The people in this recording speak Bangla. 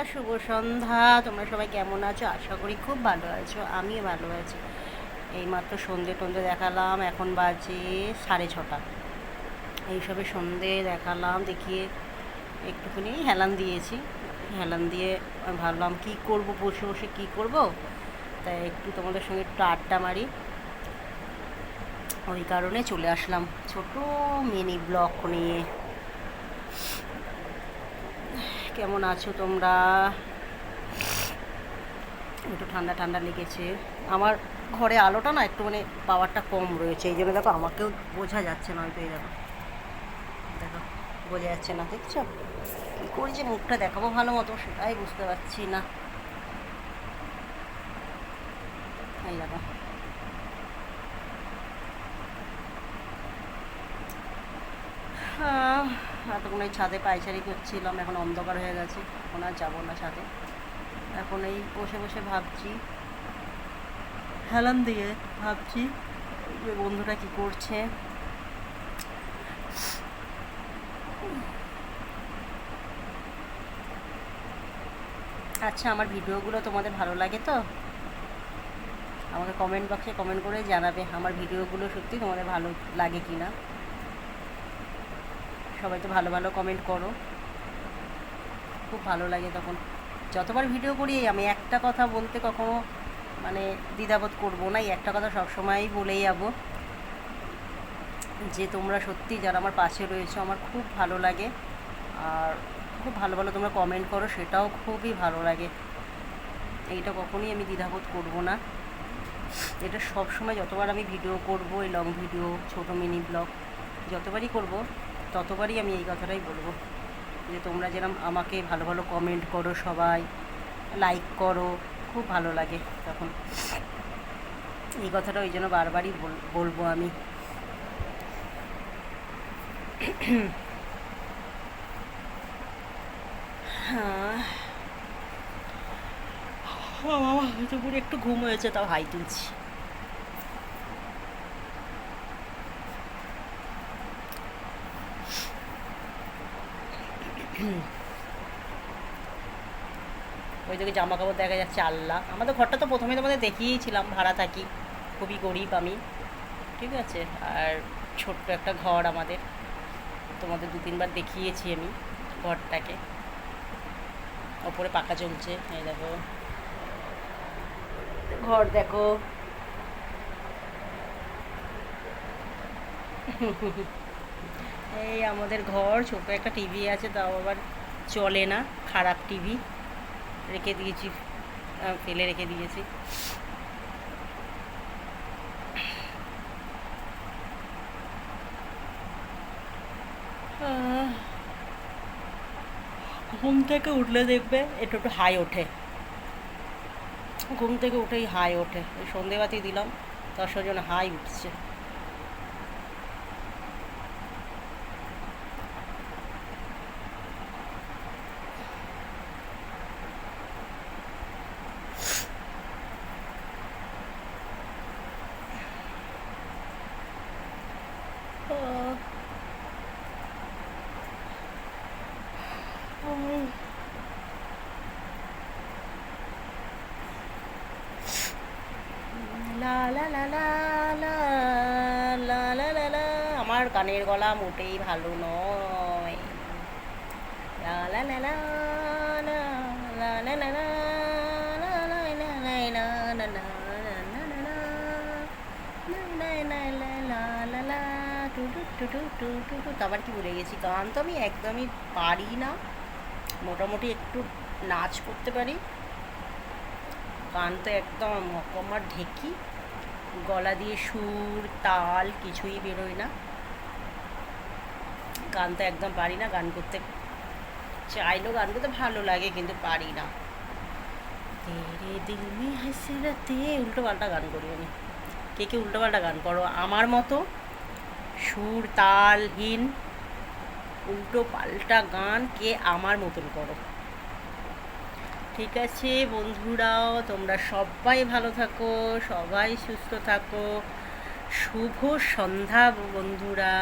শুভ সন্ধ্যা। তোমরা সবাই কেমন আছো? আশা করি খুব ভালো আছো, আমিও ভালো আছি। এইমাত্র সন্ধে টন্ধে দেখালাম, এখন বাজে 6:30। এইসবে সন্ধে দেখালাম, দেখিয়ে একটুখানি হেলান দিয়েছি। হেলান দিয়ে আমি ভাবলাম কী করব, বসে বসে কী করব, তাই একটু তোমাদের সঙ্গে একটু আড্ডা মারি। ওই কারণে চলে আসলাম ছোট মিনি ব্লগ নিয়ে। কেমন আছো তোমরা? একটু ঠান্ডা ঠান্ডা লেগেছে। আমার ঘরে আলোটা না একটু মানে পাওয়ারটা কম রয়েছে, এই জন্য দেখো আমাকেও বোঝা যাচ্ছে না। হয়তো এই দেখো দেখো বোঝা যাচ্ছে না, দেখছো? কী করি যে মুখটা দেখাবো ভালো মতো সেটাই বুঝতে পারছি না। এই দেখো এতক্ষণ এই ছাদে পায়চারি করছিলাম, এখন অন্ধকার হয়ে গেছে, এখন আর যাবো না ছাদে। এখন এই বসে বসে ভাবছি, হেলান দিয়ে ভাবছি যে বন্ধুরা কী করছে। আচ্ছা, আমার ভিডিওগুলো তোমাদের ভালো লাগে তো? আমাকে কমেন্ট বক্সে কমেন্ট করে জানাবে আমার ভিডিওগুলো সত্যি তোমাদের ভালো লাগে কি না। সবাই তো ভালো ভালো কমেন্ট করো, খুব ভালো লাগে তখন। যতবার ভিডিও করি আমি একটা কথা বলতে কখনো মানে দ্বিধাবোধ করবো না, এই একটা কথা সবসময়ই বলেই যাবো যে তোমরা সত্যি যারা আমার পাশে রয়েছে আমার খুব ভালো লাগে। আর খুব ভালো ভালো তোমরা কমেন্ট করো, সেটাও খুবই ভালো লাগে। এইটা কখনোই আমি দ্বিধাবোধ করবো না। এটা সব সময় যতবার আমি ভিডিও করব, এই লং ভিডিও ছোটো মিনি ব্লগ যতবারই করব ততবারই আমি এই কথাটাই বলবো যে তোমরা যেরকম আমাকে ভালো ভালো কমেন্ট করো, সবাই লাইক করো, খুব ভালো লাগে তখন। এই কথাটা ওই জন্য বারবারই বলবো আমি। হ্যাঁ, দুপুরে একটু ঘুম হয়েছে, তাও হাই তুলছি। ওই দিকে জামা কাপড় দেখা যাচ্ছে আল্লাহ। আমাদের ঘরটা তো প্রথমে তোমাদের দেখিয়েছিলাম, ভাড়া থাকি, খুবই গরিব আমি, ঠিক আছে। আর ছোট্ট একটা ঘর আমাদের, তোমাদের 2-3 বার দেখিয়েছি আমি ঘরটাকে। ওপরে পাখা চলছে, এই দেখো ঘর দেখো। এই আমাদের ঘর, ছোট একটা টিভি আছে, তাও আবার চলে না, খারাপ টিভি, রেখে দিয়েছি, ফেলে রেখে দিয়েছি। ঘুম থেকে উঠলে দেখবে একটু একটু হাই ওঠে, ঘুম থেকে উঠেই হাই ওঠে। ওই সন্ধেবাতি দিলাম, তার জন্য হাই উঠছে। লা লা লা লা লা লা লা লা লা। আমার গানের গলা মোটেই ভালো নয়। লা লা লা লা লা লা লা লা লা লা লা লা লা লা লা লা লা লা লা টু টু টু টু টু টু টু। আবার কি ভুলে গেছি, গান তো আমি একদমই পারি না। মোটামুটি একটু নাচ করতে পারি, গান তো একদম অকমার ঢেকি, গলা দিয়ে সুর তাল কিছুই বেরোয় না। গান তো একদম পারি না, গান করতে চাইলেও গান করতে ভালো লাগে কিন্তু পারি না। তেরে দিল মে হাসরতে, উল্টো পাল্টা গান করি আমি। কে কে উল্টো পাল্টা গান করো আমার মতো, সুর তালহীন উল্টো পাল্টা গান কে আমার মতন করো? ঠিক আছে বন্ধুরাও, তোমরা সবাই ভালো থাকো, সবাই সুস্থ থাকো। শুভ সন্ধ্যা বন্ধুরা।